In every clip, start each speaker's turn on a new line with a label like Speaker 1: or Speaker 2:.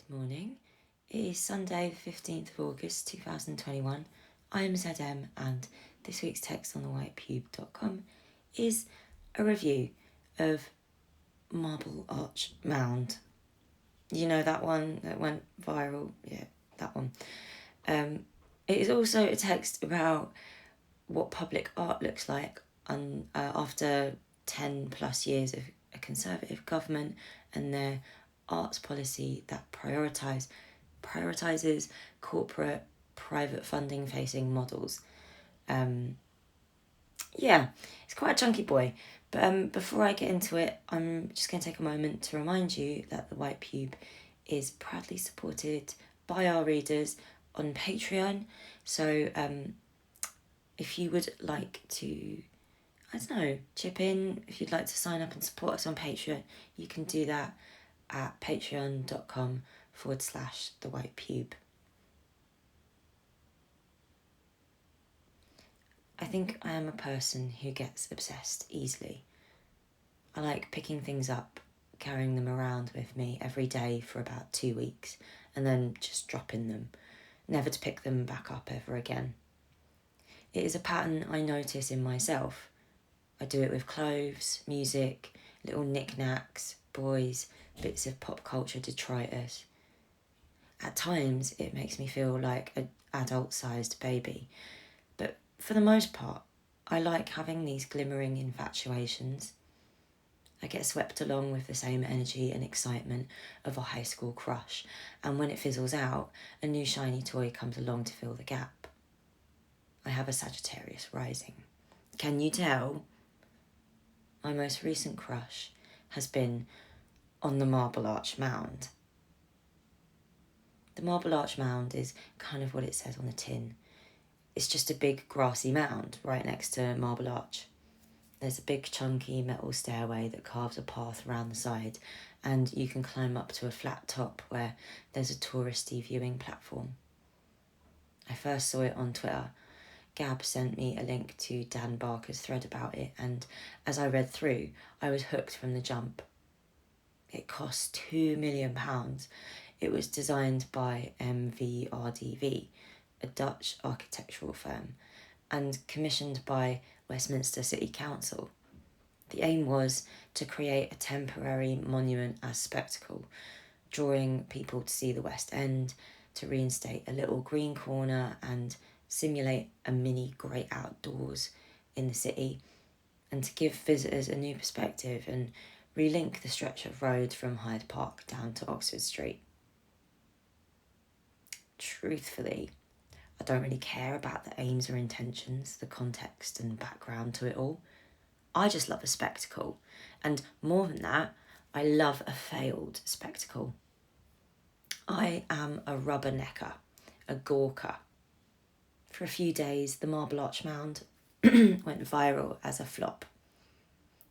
Speaker 1: Good morning. It is Sunday, the 15th of August 2021. I am ZM, and this week's text on the whitepube.com is a review of Marble Arch Mound. You know that one that went viral? Yeah, that one. It is also a text about what public art looks like after 10 plus years of a Conservative government and their arts policy that prioritises corporate private funding facing models. It's quite a chunky boy. But before I get into it, I'm just going to take a moment to remind you that the White Pube is proudly supported by our readers on Patreon. So if you would like to, chip in, if you'd like to sign up and support us on Patreon, you can do that at patreon.com/the White Pube. I think I am a person who gets obsessed easily. I like picking things up, carrying them around with me every day for about 2 weeks, and then just dropping them, never to pick them back up ever again. It is a pattern I notice in myself. I do it with clothes, music, little knickknacks, boys, bits of pop culture detritus. At times, it makes me feel like an adult-sized baby, but for the most part, I like having these glimmering infatuations. I get swept along with the same energy and excitement of a high school crush, and when it fizzles out, a new shiny toy comes along to fill the gap. I have a Sagittarius rising. Can you tell? My most recent crush has been on the Marble Arch Mound. The Marble Arch Mound is kind of what it says on the tin. It's just a big grassy mound right next to Marble Arch. There's a big chunky metal stairway that carves a path around the side, and you can climb up to a flat top where there's a touristy viewing platform. I first saw it on Twitter. Gab sent me a link to Dan Barker's thread about it, and as I read through, I was hooked from the jump. It cost £2 million. It was designed by MVRDV, a Dutch architectural firm, and commissioned by Westminster City Council. The aim was to create a temporary monument as spectacle, drawing people to see the West End, to reinstate a little green corner and simulate a mini great outdoors in the city, and to give visitors a new perspective and relink the stretch of road from Hyde Park down to Oxford Street. Truthfully, I don't really care about the aims or intentions, the context and background to it all. I just love a spectacle, and more than that, I love a failed spectacle. I am a rubbernecker, a gawker. For a few days, the Marble Arch Mound went viral as a flop.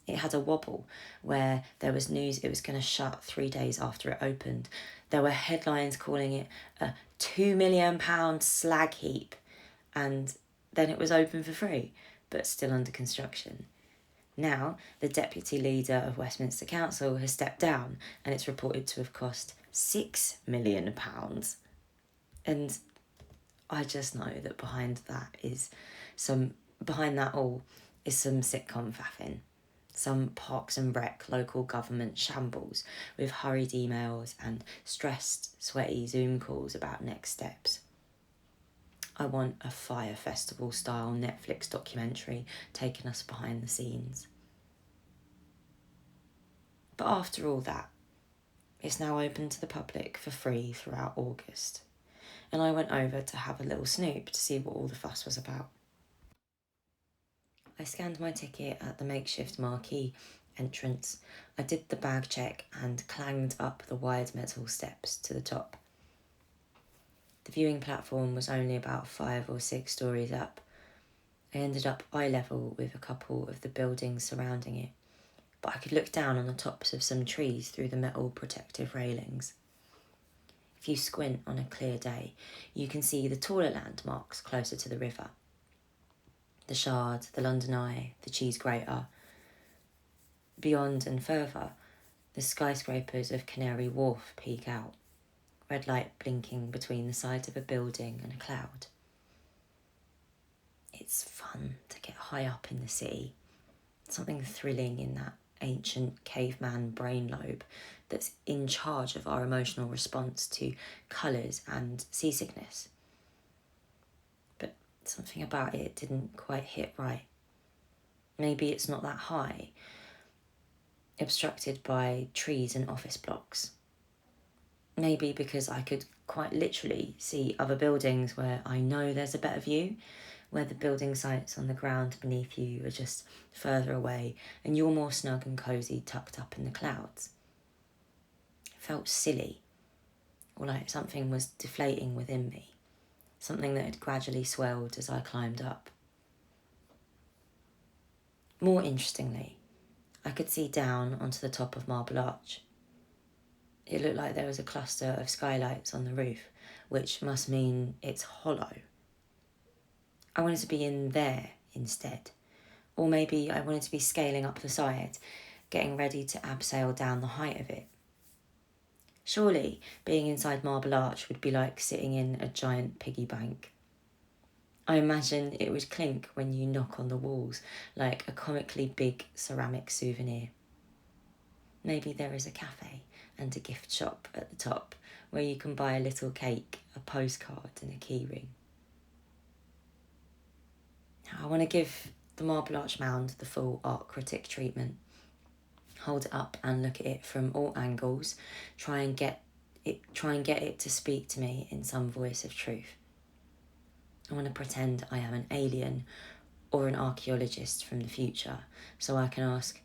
Speaker 1: It had a wobble where there was news it was going to shut 3 days after it opened. There were headlines calling it a £2 million slag heap, and then it was open for free, but still under construction. Now, the deputy leader of Westminster Council has stepped down, and it's reported to have cost £6 million. And I just know that behind that all is some sitcom faffing. Some Parks and Rec local government shambles with hurried emails and stressed, sweaty Zoom calls about next steps. I want a Fire Festival style Netflix documentary taking us behind the scenes. But after all that, it's now open to the public for free throughout August, and I went over to have a little snoop to see what all the fuss was about. I scanned my ticket at the makeshift marquee entrance. I did the bag check and clanged up the wide metal steps to the top. The viewing platform was only about 5 or 6 stories up. I ended up eye level with a couple of the buildings surrounding it, but I could look down on the tops of some trees through the metal protective railings. If you squint on a clear day, you can see the taller landmarks closer to the river. The Shard, the London Eye, the Cheese Grater. Beyond and further, the skyscrapers of Canary Wharf peek out. red light blinking between the sides of a building and a cloud. It's fun to get high up in the city. Something thrilling in that ancient caveman brain lobe that's in charge of our emotional response to colours and seasickness. But something about it didn't quite hit right. Maybe it's not that high, obstructed by trees and office blocks. Maybe because I could quite literally see other buildings where I know there's a better view, where the building sites on the ground beneath you are just further away and you're more snug and cosy tucked up in the clouds. It felt silly, or like something was deflating within me, something that had gradually swelled as I climbed up. More interestingly, I could see down onto the top of Marble Arch. It looked like there was a cluster of skylights on the roof, which must mean it's hollow. I wanted to be in there instead. Or maybe I wanted to be scaling up the side, getting ready to abseil down the height of it. Surely being inside Marble Arch would be like sitting in a giant piggy bank. I imagine it would clink when you knock on the walls, like a comically big ceramic souvenir. Maybe there is a cafe and a gift shop at the top where you can buy a little cake, a postcard and a keyring. I want to give the Marble Arch Mound the full art critic treatment. Hold it up and look at it from all angles. Try and get it to speak to me in some voice of truth. I want to pretend I am an alien or an archaeologist from the future, so I can ask,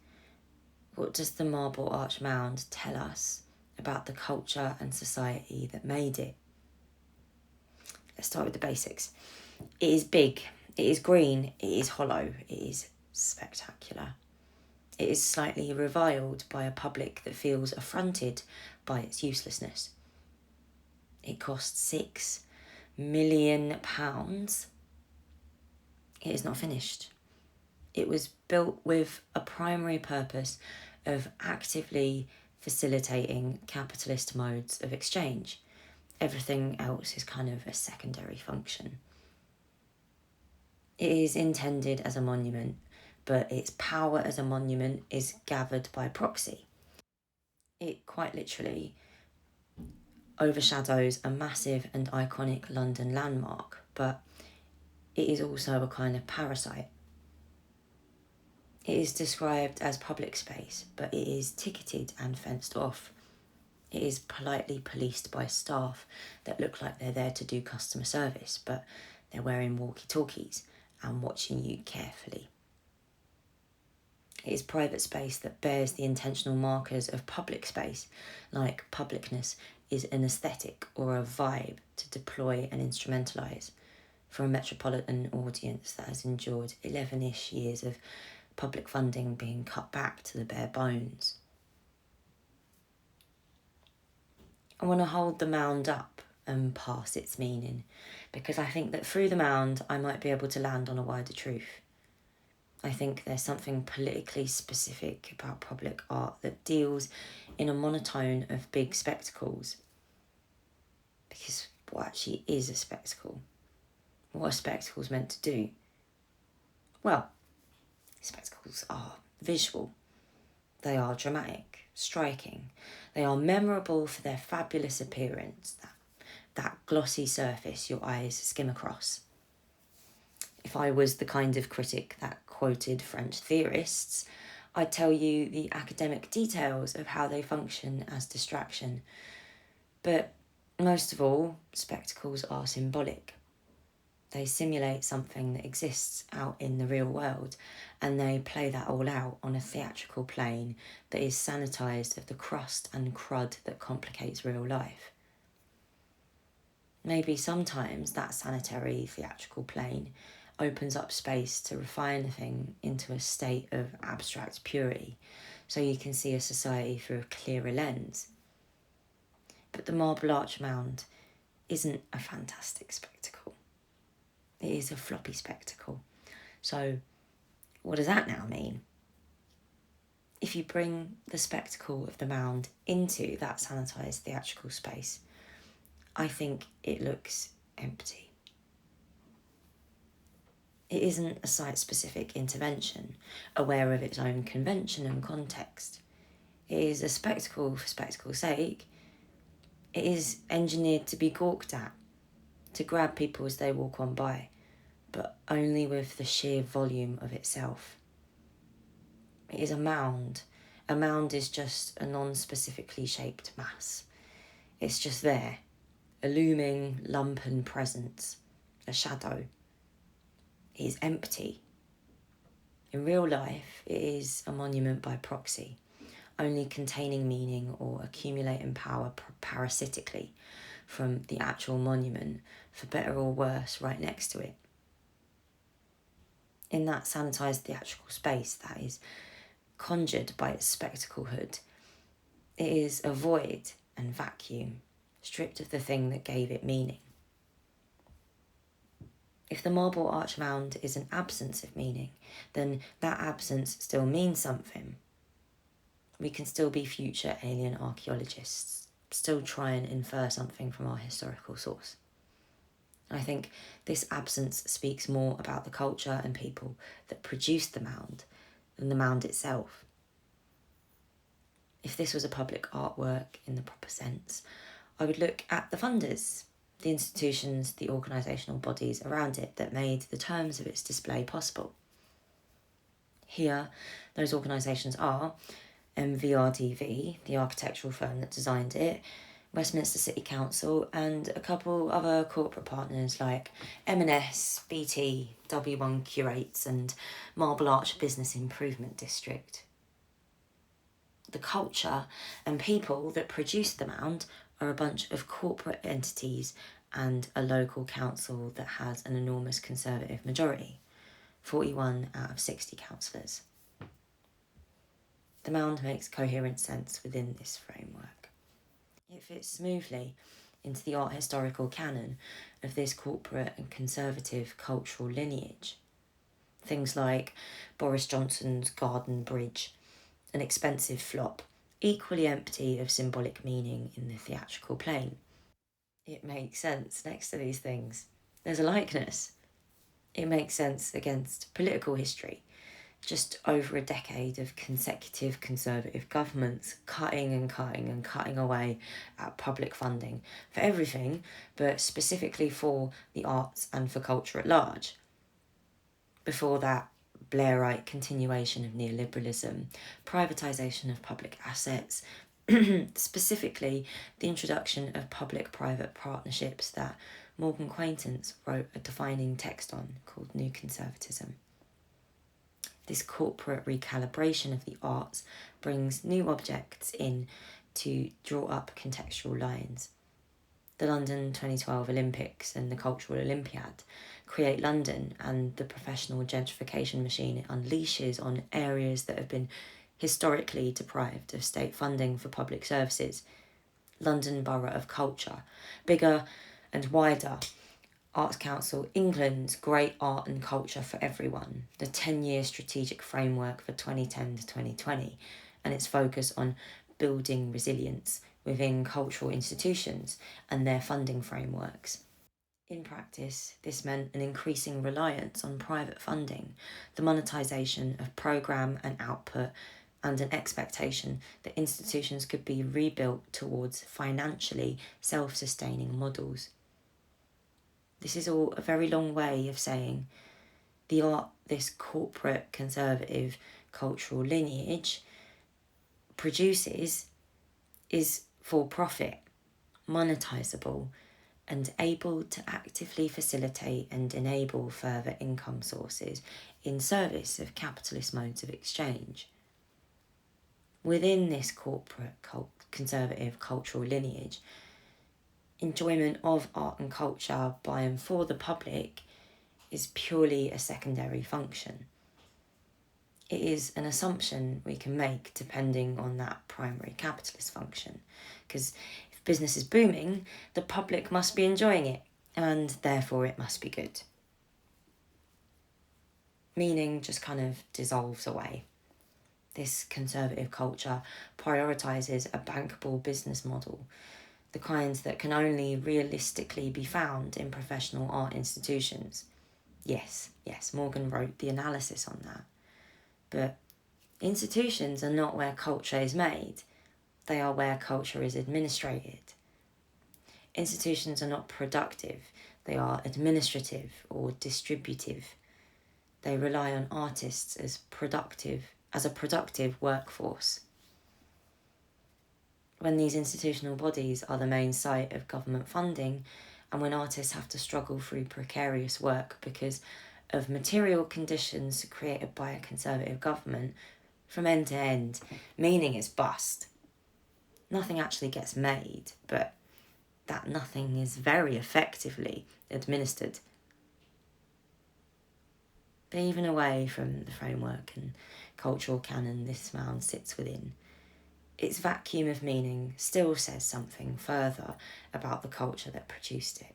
Speaker 1: what does the Marble Arch Mound tell us about the culture and society that made it? Let's start with the basics. It is big, it is green, it is hollow, it is spectacular. It is slightly reviled by a public that feels affronted by its uselessness. It cost £6 million. It is not finished. It was built with a primary purpose of actively facilitating capitalist modes of exchange. Everything else is kind of a secondary function. It is intended as a monument, but its power as a monument is gathered by proxy. It quite literally overshadows a massive and iconic London landmark, but it is also a kind of parasite. It is described as public space, but it is ticketed and fenced off. It is politely policed by staff that look like they're there to do customer service, but they're wearing walkie-talkies and watching you carefully. It is private space that bears the intentional markers of public space, like publicness is an aesthetic or a vibe to deploy and instrumentalise for a metropolitan audience that has endured 11-ish years of public funding being cut back to the bare bones. I want to hold the mound up and pass its meaning, because I think that through the mound I might be able to land on a wider truth. I think there's something politically specific about public art that deals in a monotone of big spectacles. Because what actually is a spectacle? What are spectacles meant to do? Well, spectacles are visual. They are dramatic, striking. They are memorable for their fabulous appearance, that glossy surface your eyes skim across. If I was the kind of critic that quoted French theorists, I'd tell you the academic details of how they function as distraction. But most of all, spectacles are symbolic. They simulate something that exists out in the real world, and they play that all out on a theatrical plane that is sanitised of the crust and crud that complicates real life. Maybe sometimes that sanitary theatrical plane opens up space to refine a thing into a state of abstract purity, so you can see a society through a clearer lens. But the Marble Arch Mound isn't a fantastic spectacle. It is a floppy spectacle. So what does that now mean? If you bring the spectacle of the mound into that sanitised theatrical space, I think it looks empty. It isn't a site-specific intervention, aware of its own convention and context. It is a spectacle for spectacle's sake. It is engineered to be gawked at, to grab people as they walk on by, but only with the sheer volume of itself. It is a mound. A mound is just a non-specifically shaped mass. It's just there, a looming lumpen presence, a shadow. It is empty. In real life, it is a monument by proxy, only containing meaning or accumulating power parasitically from the actual monument, for better or worse, right next to it. In that sanitised theatrical space that is conjured by its spectacle hood, it is a void and vacuum, stripped of the thing that gave it meaning. If the Marble Arch Mound is an absence of meaning, then that absence still means something. We can still be future alien archaeologists, still try and infer something from our historical source. I think this absence speaks more about the culture and people that produced the mound than the mound itself. If this was a public artwork in the proper sense, I would look at the funders, the institutions, the organisational bodies around it that made the terms of its display possible. Here, those organisations are MVRDV, the architectural firm that designed it, Westminster City Council, and a couple other corporate partners like M&S, BT, W1 Curates, and Marble Arch Business Improvement District. The culture and people that produced the mound are a bunch of corporate entities and a local council that has an enormous Conservative majority, 41 out of 60 councillors. The mound makes coherent sense within this framework. It fits smoothly into the art historical canon of this corporate and conservative cultural lineage. Things like Boris Johnson's Garden Bridge, an expensive flop, equally empty of symbolic meaning in the theatrical plane. It makes sense next to these things. There's a likeness. It makes sense against political history. Just over a decade of consecutive Conservative governments cutting and cutting and cutting away at public funding for everything, but specifically for the arts and for culture at large. Before that, Blairite continuation of neoliberalism, privatisation of public assets, specifically the introduction of public-private partnerships that Morgan Quaintance wrote a defining text on called New Conservatism. This corporate recalibration of the arts brings new objects in to draw up contextual lines. The London 2012 Olympics and the Cultural Olympiad create London and the professional gentrification machine it unleashes on areas that have been historically deprived of state funding for public services. London Borough of Culture, bigger and wider. Arts Council England's Great Art and Culture for Everyone, the 10-year strategic framework for 2010 to 2020, and its focus on building resilience within cultural institutions and their funding frameworks. In practice, this meant an increasing reliance on private funding, the monetisation of programme and output, and an expectation that institutions could be rebuilt towards financially self-sustaining models. This is all a very long way of saying the art this corporate conservative cultural lineage produces is for profit, monetisable, and able to actively facilitate and enable further income sources in service of capitalist modes of exchange. Within this corporate conservative cultural lineage, enjoyment of art and culture by and for the public is purely a secondary function. It is an assumption we can make depending on that primary capitalist function, because if business is booming, the public must be enjoying it, and therefore it must be good. Meaning just kind of dissolves away. This conservative culture prioritises a bankable business model the kinds that can only realistically be found in professional art institutions. Yes, Morgan wrote the analysis on that. But institutions are not where culture is made, they are where culture is administrated. Institutions are not productive, they are administrative or distributive. They rely on artists as a productive workforce. When these institutional bodies are the main site of government funding, and when artists have to struggle through precarious work because of material conditions created by a conservative government, from end to end, meaning is bust. Nothing actually gets made, but that nothing is very effectively administered. But even away from the framework and cultural canon this mound sits within, its vacuum of meaning still says something further about the culture that produced it.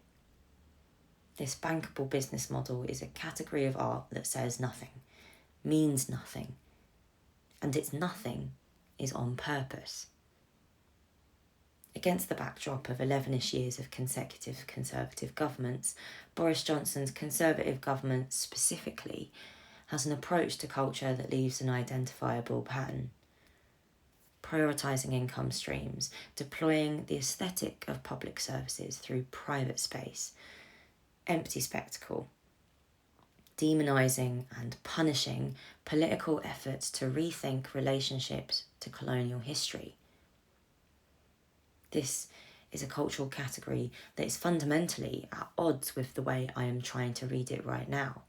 Speaker 1: This bankable business model is a category of art that says nothing, means nothing, and its nothing is on purpose. Against the backdrop of 11-ish years of consecutive Conservative governments, Boris Johnson's Conservative government specifically has an approach to culture that leaves an identifiable pattern. Prioritising income streams, deploying the aesthetic of public services through private space, empty spectacle, demonising and punishing political efforts to rethink relationships to colonial history. This is a cultural category that is fundamentally at odds with the way I am trying to read it right now.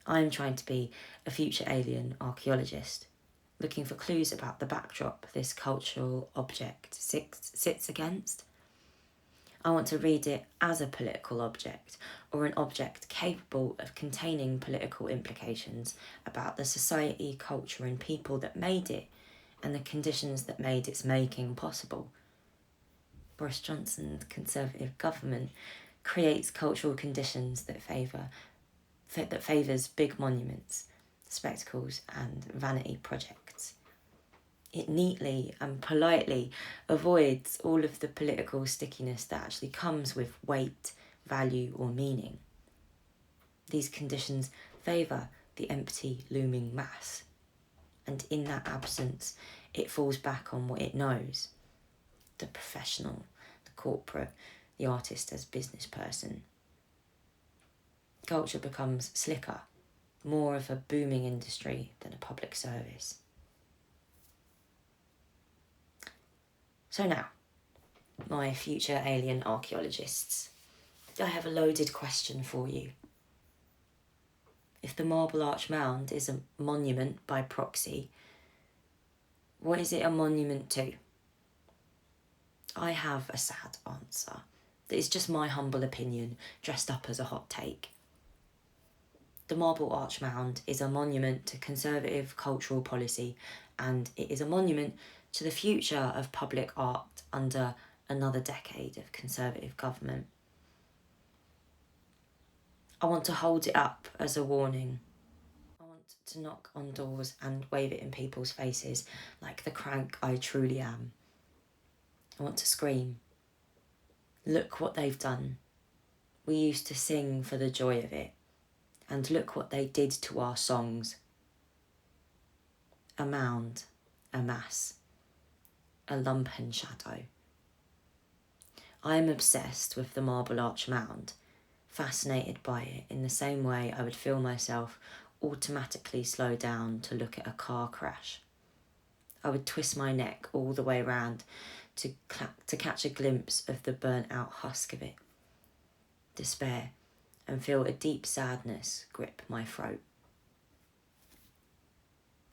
Speaker 1: I am trying to be a future alien archaeologist, looking for clues about the backdrop this cultural object sits against. I want to read it as a political object, or an object capable of containing political implications about the society, culture and people that made it, and the conditions that made its making possible. Boris Johnson's Conservative government creates cultural conditions that favours big monuments, spectacles and vanity projects. It neatly and politely avoids all of the political stickiness that actually comes with weight, value or meaning. These conditions favour the empty, looming mass, and in that absence, it falls back on what it knows: the professional, the corporate, the artist as business person. Culture becomes slicker, more of a booming industry than a public service. So now, my future alien archaeologists, I have a loaded question for you. If the Marble Arch Mound is a monument by proxy, what is it a monument to? I have a sad answer that is just my humble opinion dressed up as a hot take. The Marble Arch Mound is a monument to conservative cultural policy, and it is a monument to the future of public art under another decade of conservative government. I want to hold it up as a warning. I want to knock on doors and wave it in people's faces like the crank I truly am. I want to scream, look what they've done. We used to sing for the joy of it, and look what they did to our songs. A mound, a mass, a lumpen shadow. I am obsessed with the Marble Arch Mound, fascinated by it in the same way I would feel myself automatically slow down to look at a car crash. I would twist my neck all the way round to catch a glimpse of the burnt out husk of it, despair, and feel a deep sadness grip my throat.